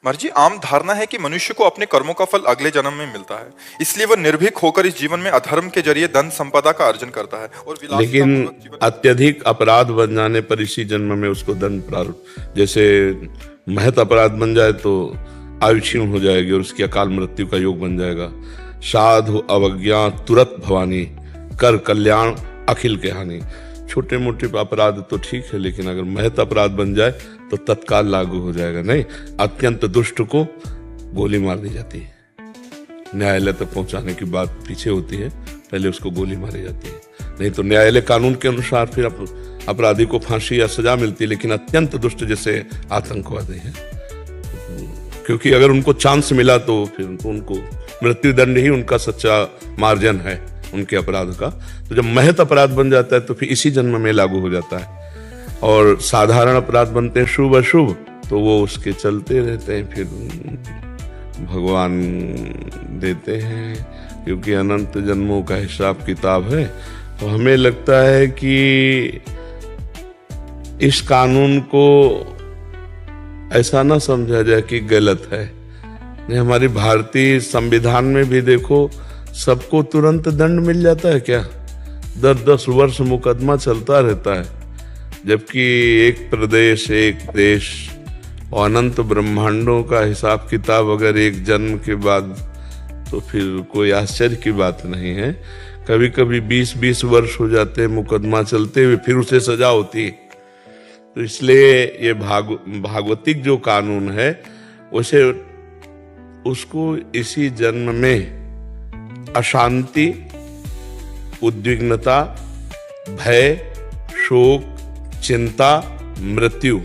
महर्षि जी, आम धारणा है कि मनुष्य को अपने कर्मों का फल अगले जन्म में मिलता है, इसलिए वह निर्भीक होकर इस जीवन में अधर्म के जरिए धन संपदा का अर्जन करता है और विलासिता लेकिन पूर्वक जीवन। अत्यधिक अपराध बन जाने पर इसी जन्म में उसको दंड प्रारूप, जैसे महत अपराध बन जाए तो आयु क्षीण हो जाएगी और उसकी अकाल मृत्यु का योग बन जाएगा। साधु अवज्ञा तुरत भवानी, कर कल्याण अखिल के हानि। छोटे मोटे अपराध तो ठीक है, लेकिन अगर महत अपराध बन जाए तो तत्काल लागू हो जाएगा। नहीं, अत्यंत दुष्ट को गोली मार दी जाती है। न्यायालय तक पहुंचाने की बात पीछे होती है, पहले उसको गोली मारी जाती है। नहीं तो न्यायालय कानून के अनुसार फिर अपराधी को फांसी या सजा मिलती है। लेकिन अत्यंत दुष्ट जैसे आतंकवादी है, क्योंकि अगर उनको चांस मिला तो फिर उनको मृत्युदंड ही उनका सच्चा मार्जन है उनके अपराध का। तो जब महत अपराध बन जाता है तो फिर इसी जन्म में लागू हो जाता है। और साधारण अपराध बनते हैं शुभ अशुभ, तो वो उसके चलते रहते हैं, फिर भगवान देते हैं, क्योंकि अनंत जन्मों का हिसाब किताब है। तो हमें लगता है कि इस कानून को ऐसा ना समझा जाए कि गलत है। नहीं, हमारी भारतीय संविधान में भी देखो, सबको तुरंत दंड मिल जाता है क्या? 10-10 वर्ष मुकदमा चलता रहता है, जबकि एक प्रदेश एक देश और अनंत ब्रह्मांडों का हिसाब किताब अगर एक जन्म के बाद, तो फिर कोई आश्चर्य की बात नहीं है। कभी कभी 20-20 वर्ष हो जाते हैं मुकदमा चलते हुए, फिर उसे सजा होती है। तो इसलिए ये भागवतिक जो कानून है, उसे उसको इसी जन्म में अशांति, उद्विग्नता, भय, शोक, चिंता, मृत्यु,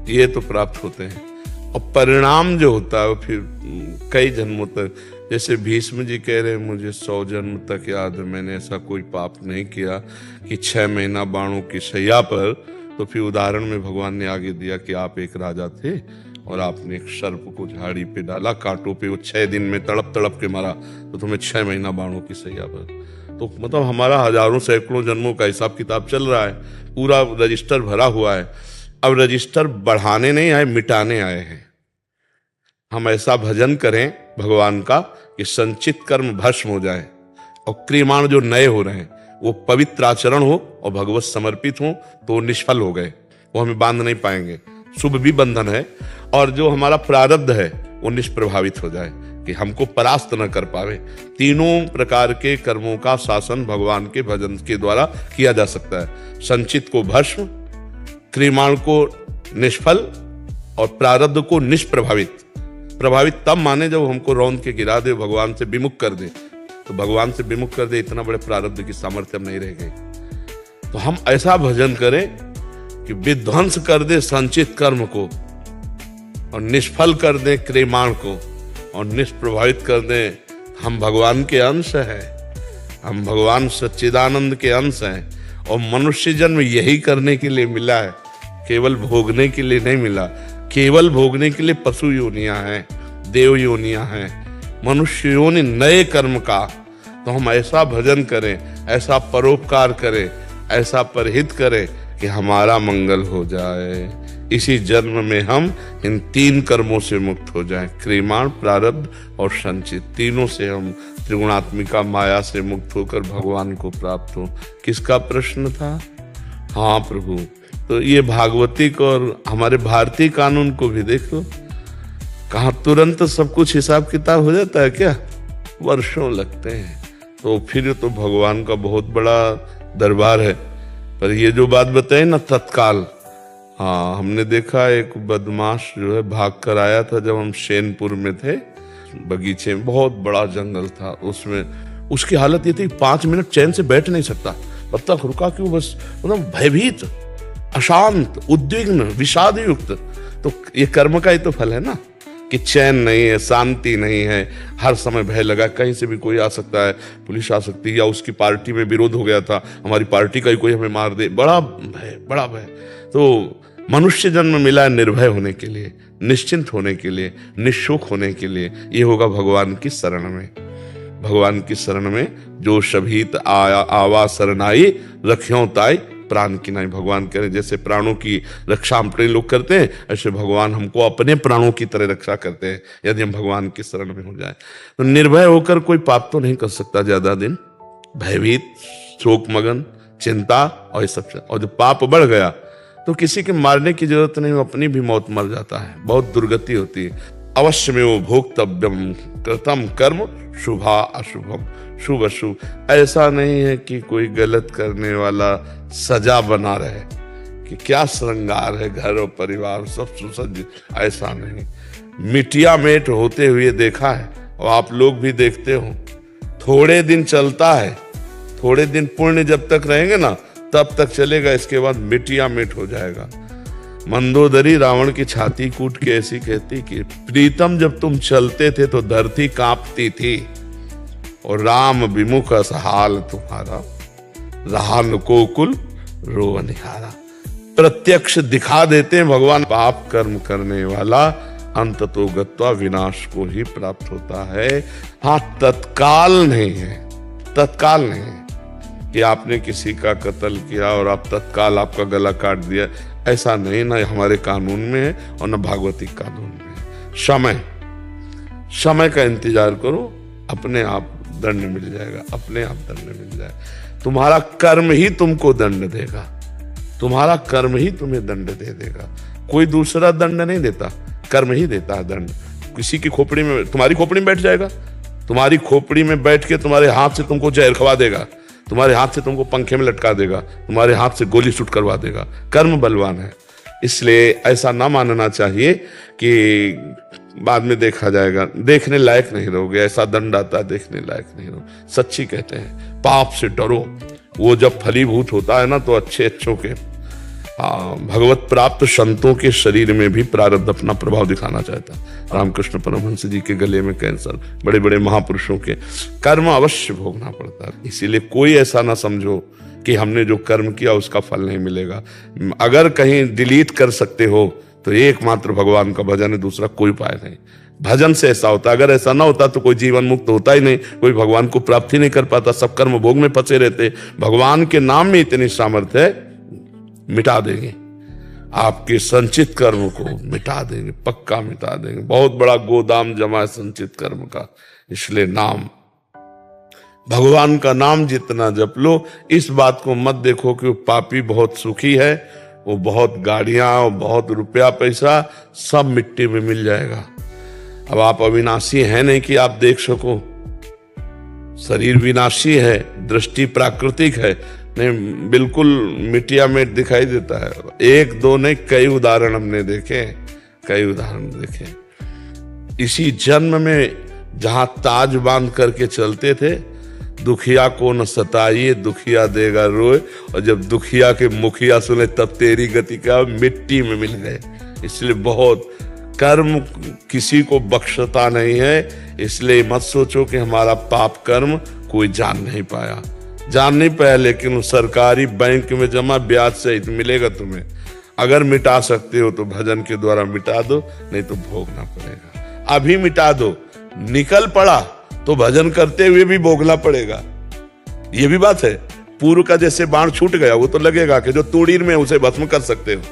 ये तो प्राप्त होते हैं। और परिणाम जो होता है वो फिर कई जन्मों तक, जैसे भीष्म जी कह रहे हैं, मुझे 100 जन्म तक याद है, मैंने ऐसा कोई पाप नहीं किया कि 6 महीना बाणों की शैया पर। तो फिर उदाहरण में भगवान ने आगे दिया कि आप एक राजा थे और आपने एक सर्प को झाड़ी पे डाला, कांटों पे, वो 6 दिन में तड़प तड़प के मारा, तो तुम्हें 6 महीना बाणों की सैया पर। तो मतलब हमारा हजारों सैकड़ों जन्मों का हिसाब किताब चल रहा है, पूरा रजिस्टर भरा हुआ है। अब रजिस्टर बढ़ाने नहीं आए, मिटाने आए हैं। हम ऐसा भजन करें भगवान का कि संचित कर्म भस्म हो जाए और क्रियमाण जो नए हो रहे हैं वो पवित्र आचरण हो और भगवत समर्पित हो, तो वो निष्फल हो गए, वो हमें बांध नहीं पाएंगे। शुभ भी बंधन है, और जो हमारा प्रारब्ध है वो निष्प्रभावित हो जाए कि हमको परास्त न कर पावे। तीनों प्रकार के कर्मों का शासन भगवान के भजन के द्वारा किया जा सकता है। संचित को भस्म, क्रियमाण को निष्फल और प्रारब्ध को निष्प्रभावित। प्रभावित तब माने जब हमको रौंद के गिरा दे, भगवान से विमुख कर दे। तो भगवान से विमुख कर दे, इतना बड़े प्रारब्ध की सामर्थ्य नहीं रह गई। तो हम ऐसा भजन करें कि विध्वंस कर दे संचित कर्म को और निष्फल कर दे क्रियमाण को और निष्प्रभावित कर दे। हम भगवान के अंश हैं, हम भगवान सच्चिदानंद के अंश हैं, और मनुष्य जन्म यही करने के लिए मिला है, केवल भोगने के लिए नहीं मिला। केवल भोगने के लिए पशु योनियां हैं, देव योनियां हैं, मनुष्य योनि नए कर्म का। तो हम ऐसा भजन करें, ऐसा परोपकार करें, ऐसा परहित करें कि हमारा मंगल हो जाए। इसी जन्म में हम इन 3 कर्मों से मुक्त हो जाएं, क्रियमाण, प्रारब्ध और संचित। तीनों से हम त्रिगुणात्मिका माया से मुक्त होकर भगवान को प्राप्त हो। किसका प्रश्न था? हाँ प्रभु। तो ये भागवतिक और हमारे भारतीय कानून को भी देखो, कहाँ तुरंत सब कुछ हिसाब किताब हो जाता है क्या? वर्षों लगते हैं। तो फिर तो भगवान का बहुत बड़ा दरबार है। पर ये जो बात बताई ना तत्काल, हाँ, हमने देखा एक बदमाश जो है भाग कर आया था जब हम शेनपुर में थे। बगीचे में बहुत बड़ा जंगल था, उसमें उसकी हालत ये थी 5 मिनट चैन से बैठ नहीं सकता। तब तक रुका क्यों? बस मतलब भयभीत, अशांत, उद्विग्न, विषाद युक्त। तो ये कर्म का ही तो फल है ना, कि चैन नहीं है, शांति नहीं है, हर समय भय लगा, कहीं से भी कोई आ सकता है, पुलिस आ सकती है, या उसकी पार्टी में विरोध हो गया था, हमारी पार्टी का ही कोई हमें मार दे, बड़ा भय, बड़ा भय। तो मनुष्य जन्म मिला है निर्भय होने के लिए, निश्चिंत होने के लिए, निशोक होने के लिए। ये होगा भगवान की शरण में। भगवान की शरण में जो शभीत आया आवा शरणाई, रख्यों ताई प्राण की नहीं भगवान करें। जैसे प्राणों की रक्षा हम अपने लोग करते हैं, ऐसे भगवान हमको अपने प्राणों की तरह रक्षा करते हैं यदि हम भगवान की शरण में हो जाए। तो निर्भय होकर कोई पाप तो नहीं कर सकता ज्यादा दिन, भयभीत, शोक मगन, चिंता और ये सब। और जब पाप बढ़ गया तो किसी के मारने की जरूरत नहीं, वो अपनी भी मौत मर जाता है, बहुत दुर्गति होती है। अवश्य में वो भोक्तव्यम कृतम कर्म शुभा अशुभम, शुभ अशुभ। ऐसा नहीं है कि कोई गलत करने वाला सजा बना रहे कि क्या श्रृंगार है घर और परिवार सब सुसज्जित, ऐसा नहीं। मिटिया मेट होते हुए देखा है और आप लोग भी देखते हो, थोड़े दिन चलता है, थोड़े दिन पुण्य जब तक रहेंगे ना तब तक चलेगा, इसके बाद मिटिया मिट हो जाएगा। मंदोदरी रावण की छाती कूट के ऐसी कहती कि प्रीतम जब तुम चलते थे तो धरती कांपती थी और राम विमुख असहाल तुम्हारा, रहा न कोकुल रोव निहारा। प्रत्यक्ष दिखा देते हैं भगवान, पाप कर्म करने वाला अंत तो गत्वा विनाश को ही प्राप्त होता है। हाँ, तत्काल नहीं है, तत्काल नहीं है कि आपने किसी का कत्ल किया और आप तत्काल आपका गला काट दिया, ऐसा नहीं, ना हमारे कानून में है और न भागवतिक कानून में है। समय, समय का इंतजार करो, अपने आप दंड मिल जाएगा, अपने आप दंड मिल जाएगा। तुम्हारा कर्म ही तुमको दंड देगा, तुम्हारा कर्म ही तुम्हें दंड दे देगा, कोई दूसरा दंड नहीं देता, कर्म ही देता है दंड। किसी की खोपड़ी में, तुम्हारी खोपड़ी में बैठ जाएगा, तुम्हारी खोपड़ी में बैठ के तुम्हारे हाथ से तुमको जहर खवा देगा, तुम्हारे हाथ से तुमको पंखे में लटका देगा, तुम्हारे हाथ से गोली शूट करवा देगा। कर्म बलवान है, इसलिए ऐसा ना मानना चाहिए कि बाद में देखा जाएगा, देखने लायक नहीं रहोगे, ऐसा दंड आता है देखने लायक नहीं रहोगे। सच्ची कहते हैं पाप से डरो, वो जब फलीभूत होता है ना तो अच्छे अच्छों के, भगवत प्राप्त संतों के शरीर में भी प्रारब्ध अपना प्रभाव दिखाना चाहता है। रामकृष्ण परमहंस जी के गले में कैंसर, बड़े बड़े महापुरुषों के कर्म अवश्य भोगना पड़ता है। इसीलिए कोई ऐसा ना समझो कि हमने जो कर्म किया उसका फल नहीं मिलेगा। अगर कहीं डिलीट कर सकते हो तो एकमात्र भगवान का भजन है, दूसरा कोई उपाय नहीं। भजन से ऐसा होता, अगर ऐसा ना होता तो कोई जीवन मुक्त होता ही नहीं, कोई भगवान को प्राप्ति नहीं कर पाता, सब कर्म भोग में फंसे रहते। भगवान के नाम में इतनी सामर्थ्य है, मिटा देंगे आपके संचित कर्म को, मिटा देंगे, पक्का मिटा देंगे। बहुत बड़ा गोदाम जमा है संचित कर्म का, इसलिए नाम, भगवान का नाम जितना जप लो। इस बात को मत देखो कि वो पापी बहुत सुखी है, वो बहुत गाड़ियां, बहुत रुपया पैसा सब मिट्टी में मिल जाएगा। अब आप अविनाशी हैं नहीं कि आप देख सको, शरीर विनाशी है, दृष्टि प्राकृतिक है, नहीं बिल्कुल मिटिया में दिखाई देता है। एक दो नहीं, कई उदाहरण हमने देखे, कई उदाहरण देखे। इसी जन्म में जहां ताज बांध करके चलते थे, दुखिया को न सताइए दुखिया देगा रोए, और जब दुखिया के मुखिया सुने तब तेरी गति क्या, मिट्टी में मिल गए। इसलिए बहुत कर्म किसी को बख्शता नहीं है, इसलिए मत सोचो कि हमारा पाप कर्म कोई जान नहीं पाया, जान नहीं पाया, लेकिन सरकारी बैंक में जमा ब्याज सहित मिलेगा तुम्हें। अगर मिटा सकते हो तो भजन के द्वारा मिटा दो, नहीं तो भोगना पड़ेगा। अभी मिटा दो, निकल पड़ा तो भजन करते हुए भी भोगना पड़ेगा। ये भी बात है, पूर्व का जैसे बाण छूट गया वो तो लगेगा कि जो तूड़ीर में उसे भस्म कर सकते हो,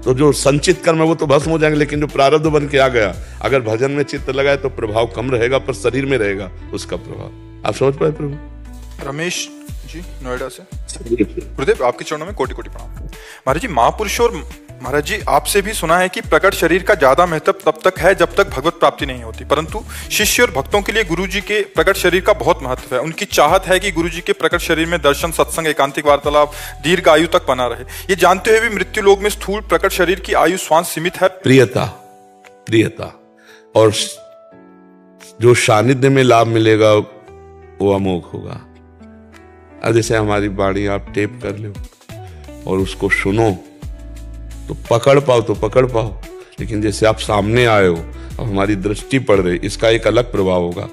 तो जो संचित कर्म है वो तो भस्म हो जाएंगे, लेकिन जो प्रारब्ध बन के आ गया, अगर भजन में चित्त लगाए तो प्रभाव कम रहेगा, पर शरीर में रहेगा उसका प्रभाव। आप समझ पाए प्रभु? रमेश जी नोएडा से। गुरुदेव आपके चरणों में कोटि कोटि प्रणाम। महाराज जी, महापुरुषों और महाराज जी आपसे भी सुना है कि प्रकट शरीर का ज्यादा महत्व तब तक है जब तक भगवत प्राप्ति नहीं होती, परंतु शिष्य और भक्तों के लिए गुरु जी के प्रकट शरीर का बहुत महत्व है। उनकी चाहत है कि गुरु जी के प्रकट शरीर में दर्शन, सत्संग, एकांतिक वार्तालाप दीर्घ आयु तक बना रहे। ये जानते हुए भी मृत्यु लोक में स्थूल प्रकट शरीर की आयु श्वास सीमित है। प्रियता, प्रियता और जो सानिध्य में लाभ मिलेगा वो अमोघ होगा। अब जैसे हमारी बाणी आप टेप कर लो और उसको सुनो तो पकड़ पाओ तो पकड़ पाओ, लेकिन जैसे आप सामने आए हो, अब हमारी दृष्टि पड़ रही, इसका एक अलग प्रभाव होगा,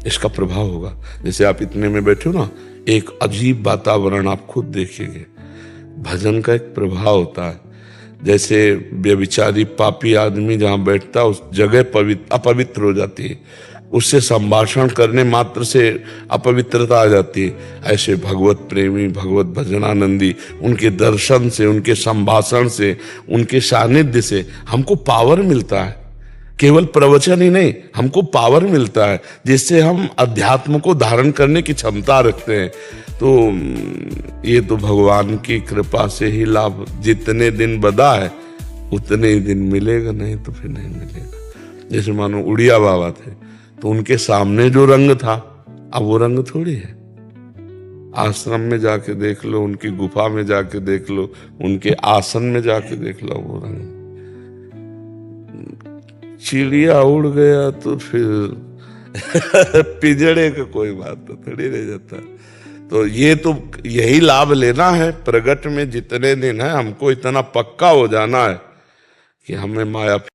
इसका प्रभाव होगा। जैसे आप इतने में बैठे हो ना, एक अजीब वातावरण आप खुद देखेंगे। भजन का एक प्रभाव होता है, जैसे व्यभिचारी पापी आदमी जहां बैठता है उस जगह अपवित्र हो जाती है, उससे संभाषण करने मात्र से अपवित्रता आ जाती है। ऐसे भगवत प्रेमी, भगवत भजनानंदी, उनके दर्शन से, उनके संभाषण से, उनके सानिध्य से हमको पावर मिलता है। केवल प्रवचन ही नहीं, हमको पावर मिलता है जिससे हम अध्यात्म को धारण करने की क्षमता रखते हैं। तो ये तो भगवान की कृपा से ही लाभ, जितने दिन बदा है उतने ही दिन मिलेगा, नहीं तो फिर नहीं मिलेगा। जैसे मानो उड़िया बाबा थे, तो उनके सामने जो रंग था अब वो रंग थोड़ी है। आश्रम में जाके देख लो, उनकी गुफा में जाके देख लो, उनके आसन में जाके देख लो, वो रंग। चिड़िया उड़ गया तो फिर पिंजड़े का कोई बात तो थोड़ी रह जाता। तो ये तो यही लाभ लेना है। प्रगट में जितने दिन है हमको इतना पक्का हो जाना है कि हमें माया